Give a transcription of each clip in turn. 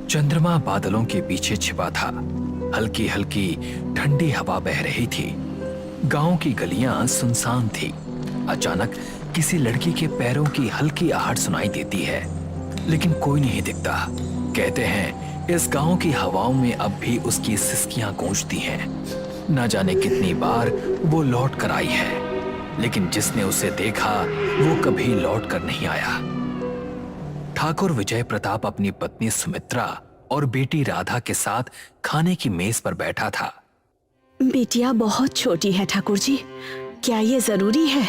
चंद्रमा बादलों के पीछे छिपा था। हल्की हल्की ठंडी हवा बह रही थी। गांव की गलियां सुनसान थी। अचानक किसी लड़की के पैरों की हल्की आहट सुनाई देती है, लेकिन कोई नहीं दिखता। कहते हैं इस गांव की हवाओं में अब भी उसकी सिसकियां गूंजती हैं। न जाने कितनी बार वो लौट कर आई है, लेकिन जिसने उसे देखा वो कभी लौट कर नहीं आया। ठाकुर विजय प्रताप अपनी पत्नी सुमित्रा और बेटी राधा के साथ खाने की मेज पर बैठा था। बेटिया बहुत छोटी है ठाकुर जी, क्या ये जरूरी है?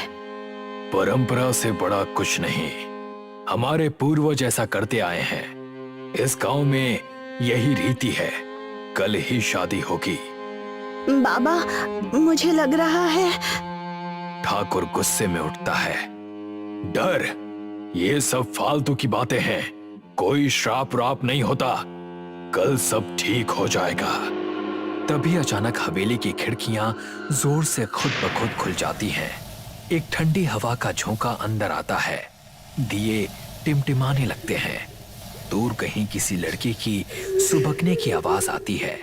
परंपरा से बड़ा कुछ नहीं, हमारे पूर्वज ऐसा करते आए हैं। इस गांव में यही रीति है, कल ही शादी होगी। बाबा, मुझे लग रहा है। ठाकुर गुस्से में उठता है। डर, ये सब फालतू की बातें हैं। कोई श्राप व्राप नहीं होता, कल सब ठीक हो जाएगा। तभी अचानक हवेली की खिड़कियां जोर से खुद ब खुद खुल जाती हैं। एक ठंडी हवा का झोंका अंदर आता है। दिए टिमटिमाने लगते हैं। दूर कहीं किसी लड़की की सुबकने की आवाज आती है।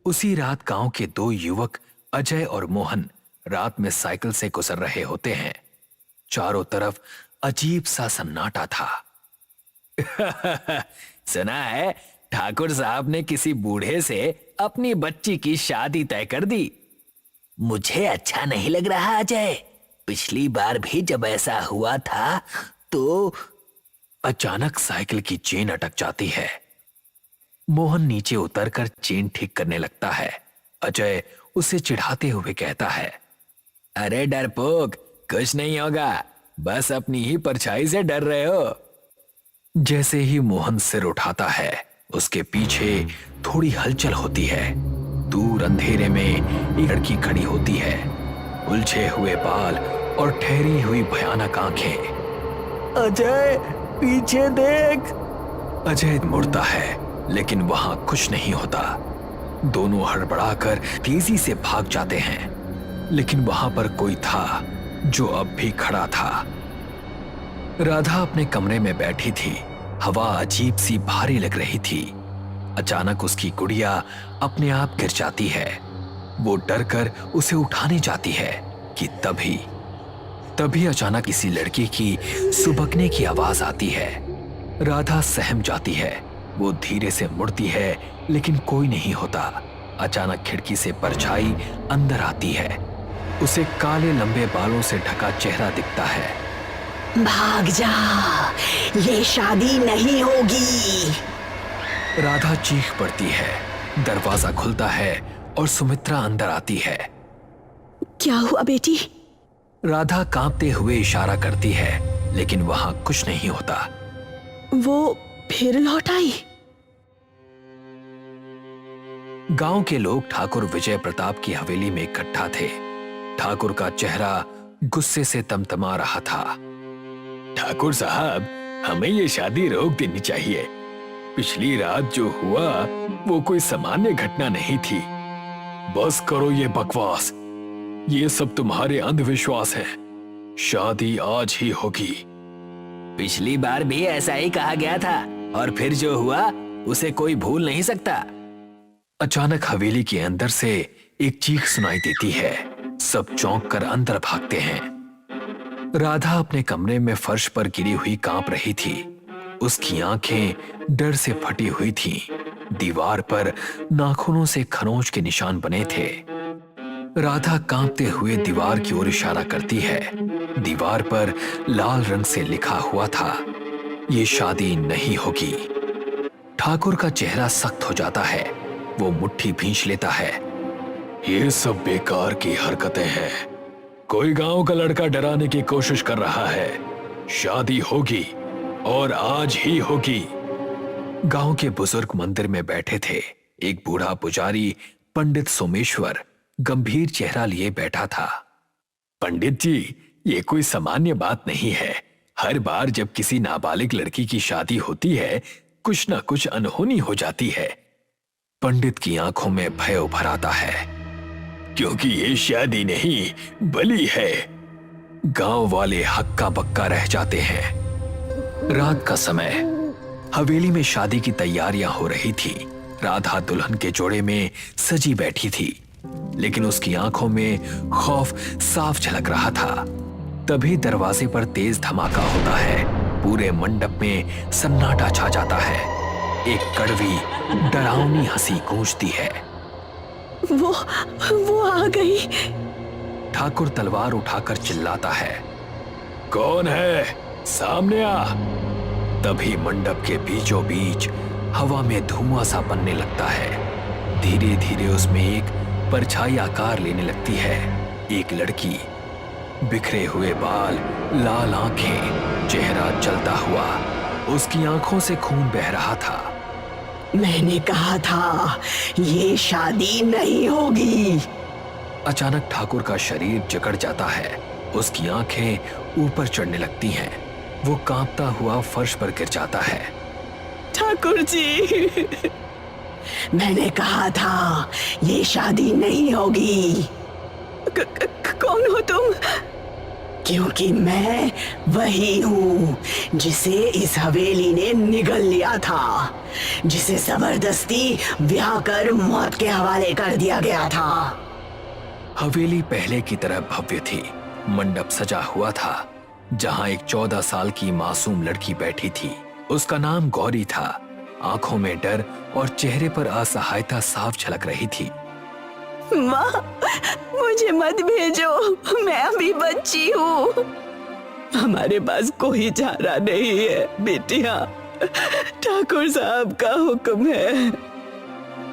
उसी रात गांव के दो युवक अजय और मोहन रात में साइकिल से गुजर रहे होते हैं। चारों तरफ अजीब सा सन्नाटा था। सुना है ठाकुर साहब ने किसी बूढ़े से अपनी बच्ची की शादी तय कर दी। मुझे अच्छा नहीं लग रहा अजय। पिछली बार भी जब ऐसा हुआ था तो। अचानक साइकिल की चेन अटक जाती है। मोहन नीचे उतरकर चेन ठीक करने लगता है। अजय उसे चिढ़ाते हुए कहता है, अरे डरपोक, कुछ नहीं होगा, बस अपनी ही परछाई से डर रहे हो। जैसे ही मोहन सिर उठाता है, उसके पीछे थोड़ी हलचल होती है। दूर अंधेरे में एक लड़की खड़ी होती है, उलझे हुए बाल और ठहरी हुई भयानक आंखें। अजय, पीछे देख। अजय मुड़ता है, लेकिन वहां कुछ नहीं होता। दोनों हड़बड़ाकर तेजी से भाग जाते हैं, लेकिन वहां पर कोई था जो अब भी खड़ा था। राधा अपने कमरे में बैठी थी। हवा अजीब सी भारी लग रही थी। अचानक उसकी गुड़िया अपने आप गिर जाती है। वो डरकर उसे उठाने जाती है कि तभी अचानक किसी लड़की की सुबकने की आवाज आती है। राधा सहम जाती है। वो धीरे से मुड़ती है, लेकिन कोई नहीं होता। अचानक खिड़की से परछाई अंदर आती है। उसे काले लंबे बालों से ढका चेहरा दिखता है। भाग जा, ये शादी नहीं होगी। राधा चीख पड़ती है। दरवाजा खुलता है और सुमित्रा अंदर आती है। क्या हुआ बेटी? राधा कांपते हुए इशारा करती है, लेकिन वहां कुछ नहीं होता। वो फिर लौट आई। गांव के लोग ठाकुर विजय प्रताप की हवेली में इकट्ठा थे। ठाकुर का चेहरा गुस्से से तमतमा रहा था। ठाकुर साहब, हमें ये शादी रोक देनी चाहिए। पिछली रात जो हुआ वो कोई सामान्य घटना नहीं थी। बस करो ये बकवास, ये सब तुम्हारे अंधविश्वास है। शादी आज ही होगी। पिछली बार भी ऐसा ही कहा गया था, और फिर जो हुआ उसे कोई भूल नहीं सकता। अचानक हवेली के अंदर से एक चीख सुनाई देती है। सब चौंक कर अंदर भागते हैं। राधा अपने कमरे में फर्श पर गिरी हुई कांप रही थी। उसकी आंखें डर से फटी हुई थीं। दीवार पर नाखूनों से खरोंच के निशान बने थे। राधा कांपते हुए दीवार की ओर इशारा करती है। दीवार पर लाल रंग से लिखा हुआ था, ये शादी नहीं होगी। ठाकुर का चेहरा सख्त हो जाता है। वो मुट्ठी भींच लेता है। ये सब बेकार की हरकतें हैं। कोई गांव का लड़का डराने की कोशिश कर रहा है। शादी होगी और आज ही होगी। गांव के बुजुर्ग मंदिर में बैठे थे। एक बूढ़ा पुजारी पंडित सोमेश्वर गंभीर चेहरा लिए बैठा था। पंडित जी, ये कोई सामान्य बात नहीं है। हर बार जब किसी नाबालिग लड़की की शादी होती है, कुछ ना कुछ अनहोनी हो जाती है। पंडित की आंखों में भय उभर आता है, क्योंकि ये शादी नहीं बलि है। गांव वाले हक्का बक्का रह जाते हैं। रात का समय, हवेली में शादी की तैयारियां हो रही थी। राधा दुल्हन के जोड़े में सजी बैठी थी, लेकिन उसकी आंखों में खौफ साफ झलक रहा था। तभी दरवाजे पर तेज धमाका होता है। पूरे मंडप में सन्नाटा छा जाता है। एक कड़वी डरावनी हंसी गूंजती है। वो आ गई। ठाकुर तलवार उठाकर चिल्लाता है, कौन है? सामने आ। तभी मंडप के बीचों बीच हवा में धुआं सा बनने लगता है। धीरे धीरे उसमें एक परछाई आकार लेने लगती है। एक लड़की, बिखरे हुए बाल, लाल आंखें, चेहरा जलता हुआ। उसकी आंखों से खून बह रहा था। मैंने कहा था ये शादी नहीं होगी। अचानक ठाकुर का शरीर जकड़ जाता है। उसकी आंखें ऊपर चढ़ने लगती हैं। वो कांपता हुआ फर्श पर गिर जाता है। ठाकुर जी, मैंने कहा था ये शादी नहीं होगी। कौन हो तुम? क्योंकि मैं वही हूँ जिसे इस हवेली ने निगल लिया था, जिसे जबरदस्ती ब्याह कर मौत के हवाले कर दिया गया था। हवेली पहले की तरह भव्य थी। मंडप सजा हुआ था, जहाँ एक 14 साल की मासूम लड़की बैठी थी। उसका नाम गौरी था। आंखों में डर और चेहरे पर असहायता साफ झलक रही थी। माँ, मुझे मत भेजो, मैं अभी बच्ची हूँ। हमारे पास कोई चारा नहीं है बिटिया, ठाकुर साहब का हुक्म है।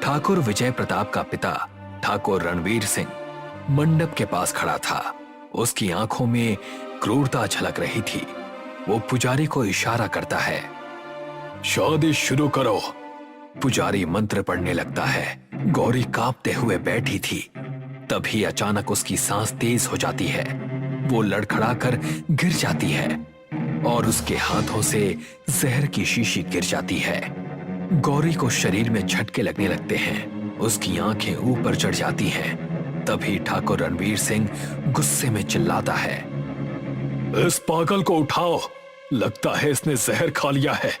ठाकुर विजय प्रताप का पिता ठाकुर रणवीर सिंह मंडप के पास खड़ा था। उसकी आंखों में क्रूरता झलक रही थी। वो पुजारी को इशारा करता है, शादी शुरू करो। पुजारी मंत्र पढ़ने लगता है। गौरी कांपते हुए बैठी थी। तभी अचानक उसकी सांस तेज हो जाती है। वो लड़खड़ाकर गिर जाती है और उसके हाथों से जहर की शीशी गिर जाती है। गौरी को शरीर में झटके लगने लगते हैं। उसकी आंखें ऊपर चढ़ जाती हैं। तभी ठाकुर रणवीर सिंह गुस्से में चिल्लाता है, इस पागल को उठाओ। लगता है इसने जहर खा लिया है,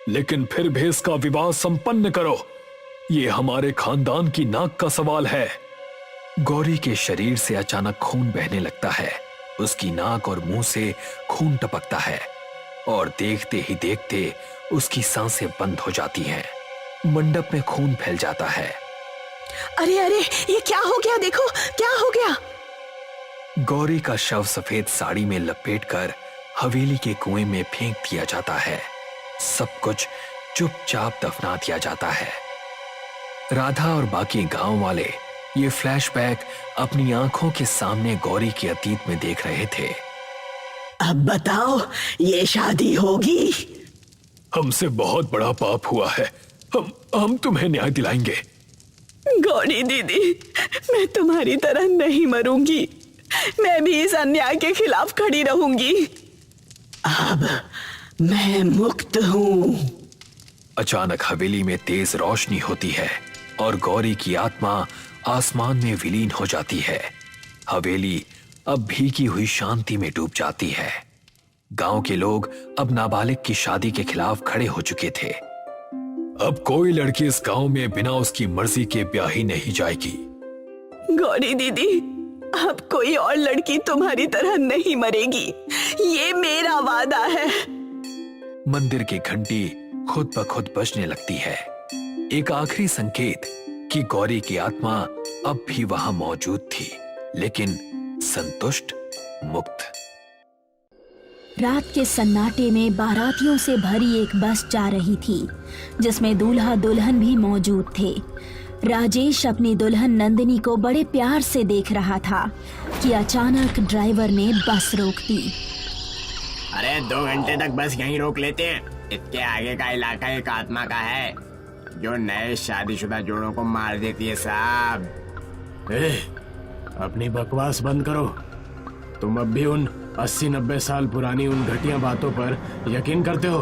लेकिन फिर भी इसका विवाह संपन्न करो। ये हमारे खानदान की नाक का सवाल है। गौरी के शरीर से अचानक खून बहने लगता है। उसकी नाक और मुंह से खून टपकता है और देखते ही देखते उसकी सांसें बंद हो जाती हैं। मंडप में खून फैल जाता है। अरे अरे, ये क्या हो गया? देखो क्या हो गया। गौरी का शव सफेद साड़ी में लपेटकर हवेली के कुएं में फेंक दिया जाता है। सब कुछ चुपचाप दफना दिया जाता है। राधा और बाकी गांव वाले ये फ्लैशबैक अपनी आंखों के सामने गौरी के अतीत में देख रहे थे। अब बताओ, ये शादी होगी? हमसे बहुत बड़ा पाप हुआ है। हम तुम्हें न्याय दिलाएंगे। गौरी दीदी, मैं तुम्हारी तरह नहीं मरूंगी। मैं भी इस अन्याय के खिलाफ खड़ी रहूंगी। अब मैं मुक्त हूँ। अचानक हवेली में तेज रोशनी होती है और गौरी की आत्मा आसमान में विलीन हो जाती है। हवेली अब भीगी हुई शांति में डूब जाती है। गांव के लोग अब नाबालिग की शादी के खिलाफ खड़े हो चुके थे। अब कोई लड़की इस गांव में बिना उसकी मर्जी के ब्याही नहीं जाएगी। गौरी दीदी, अब कोई और लड़की तुम्हारी तरह नहीं मरेगी, ये मेरा वादा है। मंदिर की घंटी खुद ब खुद बजने लगती है। एक आखिरी संकेत कि गौरी की आत्मा अब भी वहां मौजूद थी, लेकिन संतुष्ट, मुक्त। रात के सन्नाटे में बारातियों से भरी एक बस जा रही थी, जिसमें दूल्हा दुल्हन भी मौजूद थे। राजेश अपनी दुल्हन नंदिनी को बड़े प्यार से देख रहा था कि अचानक ड्राइवर ने बस रोक दी। अरे 2 घंटे तक बस यहीं रोक लेते हैं। इसके आगे का इलाका एक आत्मा का है जो नए शादीशुदा जोड़ों को मार देती है साहब। अपनी बकवास बंद करो। तुम अब भी उन 80-90 साल पुरानी उन घटिया बातों पर यकीन करते हो।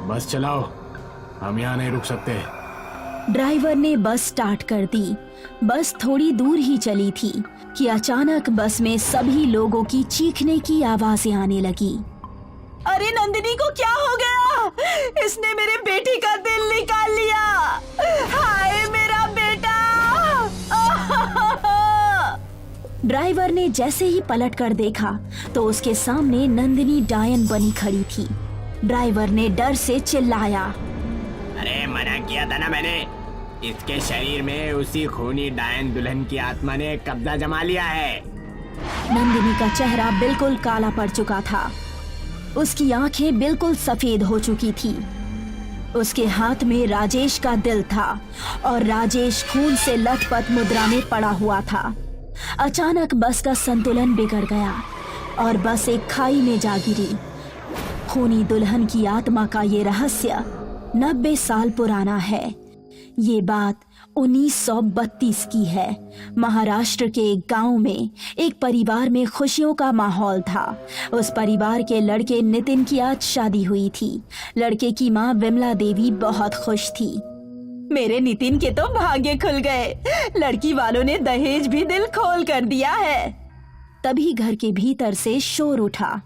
बस चलाओ, हम यहाँ नहीं रुक सकते। ड्राइवर ने बस स्टार्ट कर दी। बस थोड़ी दूर ही चली थी कि अचानक बस में सभी लोगों की चीखने की आवाजें आने लगी। अरे नंदिनी को क्या हो गया? इसने मेरे बेटी का दिल निकाल लिया। हाय मेरा बेटा। ड्राइवर ने जैसे ही पलट कर देखा तो उसके सामने नंदिनी डायन बनी खड़ी थी। ड्राइवर ने डर से चिल्लाया, अरे मना किया था ना मैंने, इसके शरीर में उसी खूनी डायन दुल्हन की आत्मा ने कब्जा जमा लिया है। नंदिनी का चेहरा बिल्कुल काला पड़ चुका था। उसकी आंखें बिल्कुल सफेद हो चुकी थी। उसके हाथ में राजेश का दिल था और राजेश खून से लथपथ मुद्रा में पड़ा हुआ था। अचानक बस का संतुलन बिगड़ गया और बस एक खाई में जा गिरी। खूनी दुल्हन की आत्मा का ये रहस्य 90 साल पुराना है। ये बात 1932 की है। महाराष्ट्र के एक गांव में एक परिवार में खुशियों का माहौल था। उस परिवार के लड़के नितिन की आज शादी हुई थी। लड़के की मां विमला देवी बहुत खुश थी। मेरे नितिन के तो भाग्य खुल गए। लड़की वालों ने दहेज भी दिल खोल कर दिया है। तभी घर के भीतर से शोर उठा।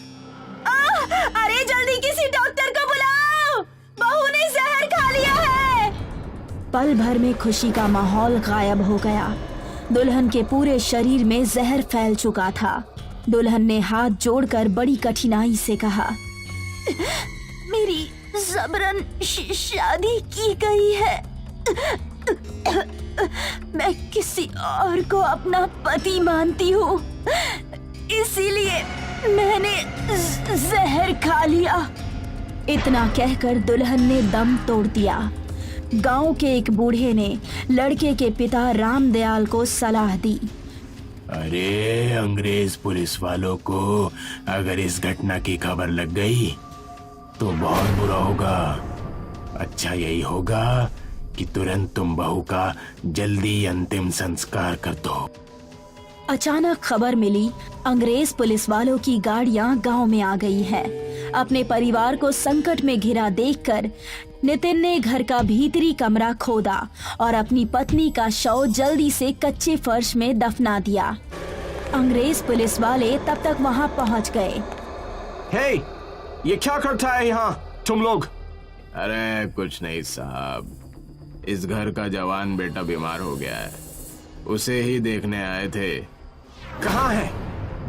अरे जल्दी किसी डॉक्टर को बुलाओ, बहू ने जहर खा लिया है। पल भर में खुशी का माहौल गायब हो गया। दुल्हन के पूरे शरीर में जहर फैल चुका था। दुल्हन ने हाथ जोड़कर बड़ी कठिनाई से कहा, मेरी जबरन शादी की गई है। मैं किसी और को अपना पति मानती हूँ, इसीलिए मैंने जहर खा लिया। इतना कहकर दुल्हन ने दम तोड़ दिया। गांव के एक बूढ़े ने लड़के के पिता रामदयाल को सलाह दी, अरे अंग्रेज पुलिस वालों को अगर इस घटना की खबर लग गई तो बहुत बुरा होगा। अच्छा यही होगा कि तुरंत तुम बहू का जल्दी अंतिम संस्कार कर दो। अचानक खबर मिली अंग्रेज पुलिस वालों की गाड़ियां गांव में आ गई है। अपने परिवार को संकट में घिरा देखकर नितिन ने घर का भीतरी कमरा खोदा और अपनी पत्नी का शव जल्दी से कच्चे फर्श में दफना दिया। अंग्रेज पुलिस वाले तब तक वहां पहुंच गए। हे, ये क्या करता है यहाँ तुम लोग? अरे कुछ नहीं साहब, इस घर का जवान बेटा बीमार हो गया है, उसे ही देखने आए थे। कहाँ है?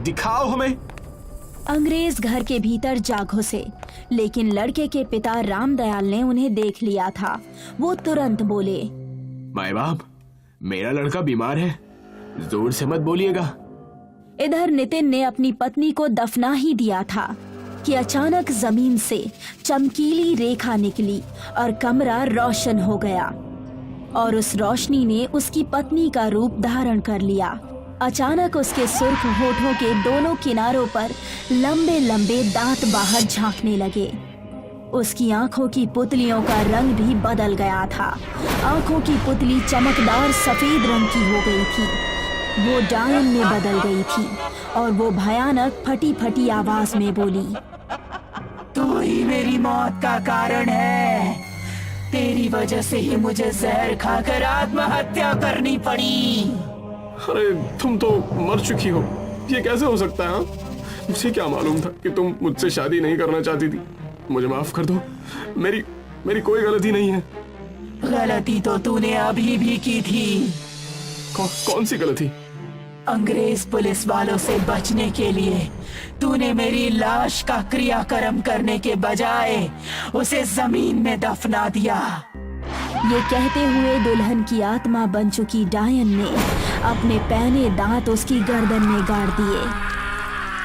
दिखाओ हमें। अंग्रेज घर के भीतर जा घुसे, लेकिन लड़के के पिता रामदयाल ने उन्हें देख लिया था। वो तुरंत बोले, माए बाप, मेरा लड़का बीमार है, जोर से मत बोलिएगा। इधर नितिन ने अपनी पत्नी को दफना ही दिया था कि अचानक जमीन से चमकीली रेखा निकली और कमरा रोशन हो गया और उस रोशनी ने उसकी पत्नी का रूप धारण कर लिया। अचानक उसके सुर्ख होठों के दोनों किनारों पर लंबे लंबे दांत बाहर झांकने लगे। उसकी आंखों की पुतलियों का रंग भी बदल गया था। आंखों की पुतली चमकदार सफेद रंग की हो गई थी। वो डायन में बदल गई थी और वो भयानक फटी फटी आवाज में बोली, तू ही मेरी मौत का कारण है। तेरी वजह से ही मुझे जहर खाकर आत्महत्या करनी पड़ी। अरे तुम तो मर चुकी हो, ये कैसे हो सकता है? हाँ? मुझे क्या मालूम था कि तुम मुझसे शादी नहीं करना चाहती थी। मुझे माफ कर दो, मेरी कोई गलती नहीं है। गलती तो तूने अभी भी की थी। कौन सी गलती? अंग्रेज पुलिस वालों से बचने के लिए तूने मेरी लाश का क्रियाकर्म करने के बजाय उसे जमीन में दफना दिया। ये कहते हुए दुल्हन की आत्मा बन चुकी डायन ने अपने पैने दांत उसकी गर्दन में गाड़ दिए।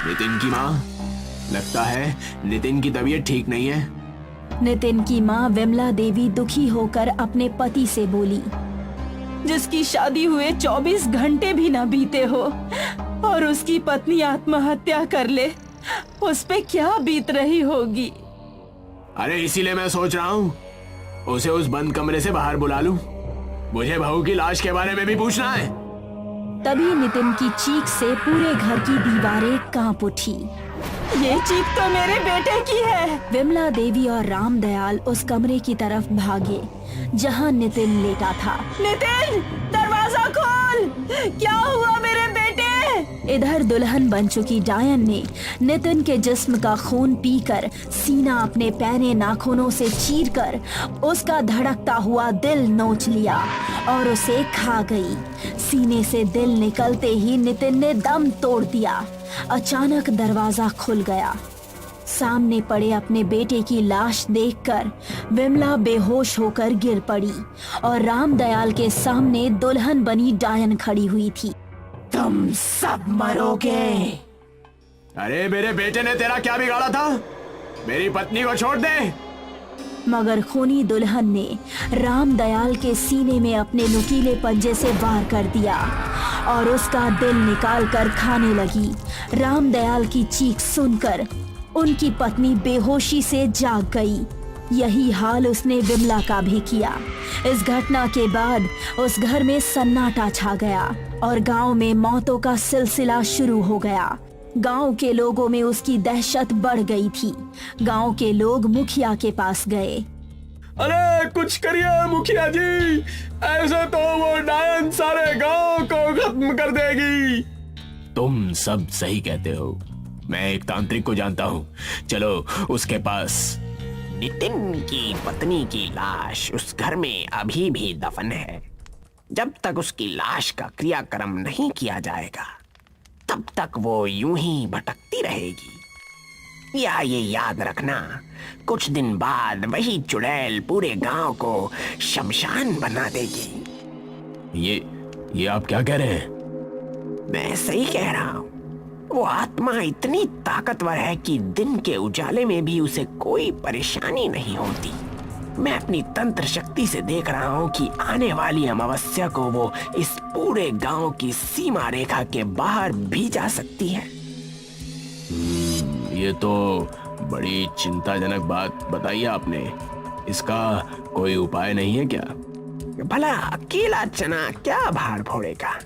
नितिन की माँ, लगता है नितिन की तबीयत ठीक नहीं है। नितिन की माँ विमला देवी दुखी होकर अपने पति से बोली, जिसकी शादी हुए 24 घंटे भी न बीते हो और उसकी पत्नी आत्महत्या कर ले, उस पे क्या बीत रही होगी। अरे इसीलिए मैं सोच रहा हूँ उसे उस बंद कमरे से बाहर बुला लूं। मुझे बहू की लाश के बारे में भी पूछना है। तभी नितिन की चीख से पूरे घर की दीवारें कांप उठी। ये चीख तो मेरे बेटे की है। विमला देवी और रामदयाल उस कमरे की तरफ भागे जहां नितिन लेटा था। नितिन, दरवाजा खोल। क्या हुआ मेरे बेटे? इधर दुल्हन बन चुकी डायन ने नितिन के जिस्म का खून पीकर सीना अपने पैने नाखूनों से चीरकर उसका धड़कता हुआ दिल नोच लिया और उसे खा गई। सीने से दिल निकलते ही नितिन ने दम तोड़ दिया। अचानक दरवाजा खुल गया। सामने पड़े अपने बेटे की लाश देखकर विमला बेहोश होकर गिर पड़ी और रामदयाल के सामने दुल्हन बनी डायन खड़ी हुई थी। तुम सब मरोगे। अरे मेरे बेटे ने तेरा क्या बिगाड़ा था? मेरी पत्नी को छोड़ दे। मगर खूनी दुल्हन ने रामदयाल के सीने में अपने नुकीले पंजे से वार कर दिया और उसका दिल निकाल कर खाने लगी। रामदयाल की चीख सुनकर उनकी पत्नी बेहोशी से जाग गई। यही हाल उसने विमला का भी किया। इस घटना के बाद उस घर में सन्नाटा छा गया और गांव में मौतों का सिलसिला शुरू हो गया। गांव के लोगों में उसकी दहशत बढ़ गई थी। गांव के लोग मुखिया के पास गए। अरे कुछ करिए मुखिया जी, ऐसे तो वो डायन सारे गांव को खत्म कर देगी। तुम सब सही कहते हो। मैं एक तांत्रिक को जानता हूँ, चलो उसके पास। नितिन की पत्नी की लाश उस घर में अभी भी दफन है। जब तक उसकी लाश का क्रियाक्रम नहीं किया जाएगा तब तक वो यूं ही भटकती रहेगी। या ये याद रखना, कुछ दिन बाद वही चुड़ैल पूरे गांव को शमशान बना देगी। ये आप क्या कह रहे हैं? मैं सही कह रहा हूँ। वो आत्मा इतनी ताकतवर है कि दिन के उजाले में भी उसे कोई परेशानी नहीं होती। मैं अपनी तंत्र शक्ति से देख रहा हूँ कि आने वाली अमावस्या को वो इस पूरे गांव की सीमा रेखा के बाहर भी जा सकती है। ये तो बड़ी चिंताजनक बात बताई आपने। इसका कोई उपाय नहीं है क्या? भला अकेला चना क्या भार फोड़ेगा?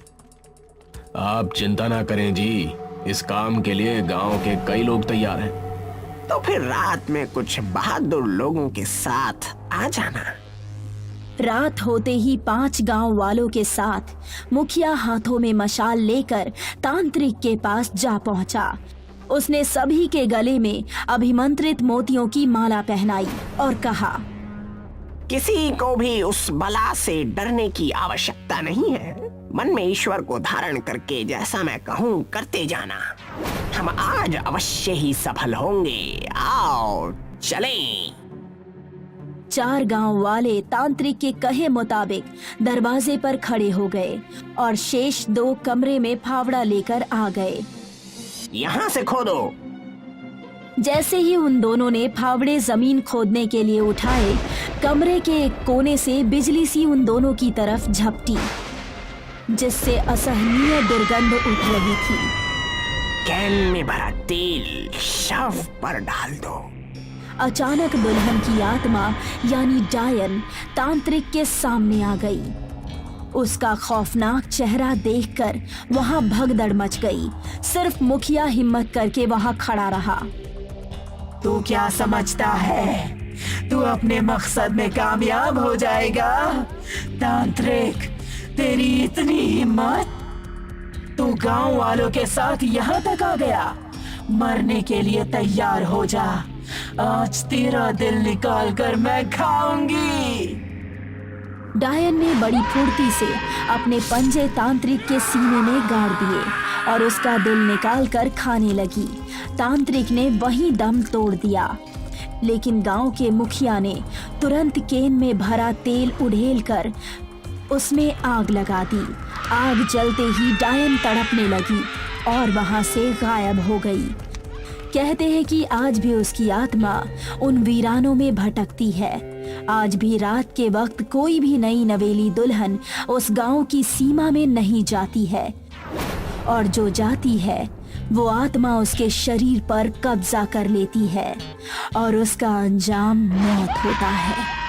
आप चिंता ना करें जी, इस काम के लिए गांव के कई लोग तैयार हैं। तो फिर रात में कुछ बहादुर लोगों के साथ आ जाना। रात होते ही 5 गांव वालों के साथ मुखिया हाथों में मशाल लेकर तांत्रिक के पास जा पहुंचा। उसने सभी के गले में अभिमंत्रित मोतियों की माला पहनाई और कहा, किसी को भी उस बला से डरने की आवश्यकता नहीं है। मन में ईश्वर को धारण करके जैसा मैं कहूँ करते जाना। हम आज अवश्य ही सफल होंगे। आओ चलें। 4 गांव वाले तांत्रिक के कहे मुताबिक दरवाजे पर खड़े हो गए और शेष 2 कमरे में फावड़ा लेकर आ गए। यहाँ से खोदो। जैसे ही उन दोनों ने फावड़े जमीन खोदने के लिए उठाए, कमरे के एक कोने से बिजली सी उन दोनों की तरफ झपटी, जिससे असहनीय दुर्गंध उठ रही थी। कैन में भरा तेल शव पर डाल दो। अचानक दुल्हन की आत्मा यानी डायन तांत्रिक के सामने आ गई। उसका खौफनाक चेहरा देखकर वहां भगदड़ मच गई। सिर्फ मुखिया हिम्मत करके वहां खड़ा रहा। तू क्या समझता है तू अपने मकसद में कामयाब हो जाएगा? तांत्रिक, तेरी इतनी हिम्मत? तू गांव वालों के साथ यहाँ तक आ गया? मरने के लिए तैयार हो जा। आज तेरा दिल निकाल कर मैं खाऊंगी। डायन ने बड़ी फुर्ती से अपने पंजे तांत्रिक के सीने में गाड़ दिए और उसका दिल निकाल कर खाने लगी। तांत्रिक ने वहीं दम तोड़ दिया, लेकिन गांव के मुखिया ने तुरंत केन में भरा तेल उड़ेल कर उसमें आग लगा दी। आग जलते ही डायन तड़पने लगी और वहां से गायब हो गई। कहते हैं कि आज भी उसकी आत्मा उन वीरानों में भटकती है। आज भी रात के वक्त कोई भी नई नवेली दुल्हन उस गांव की सीमा में नहीं जाती है, और जो जाती है वो आत्मा उसके शरीर पर कब्जा कर लेती है और उसका अंजाम मौत होता है।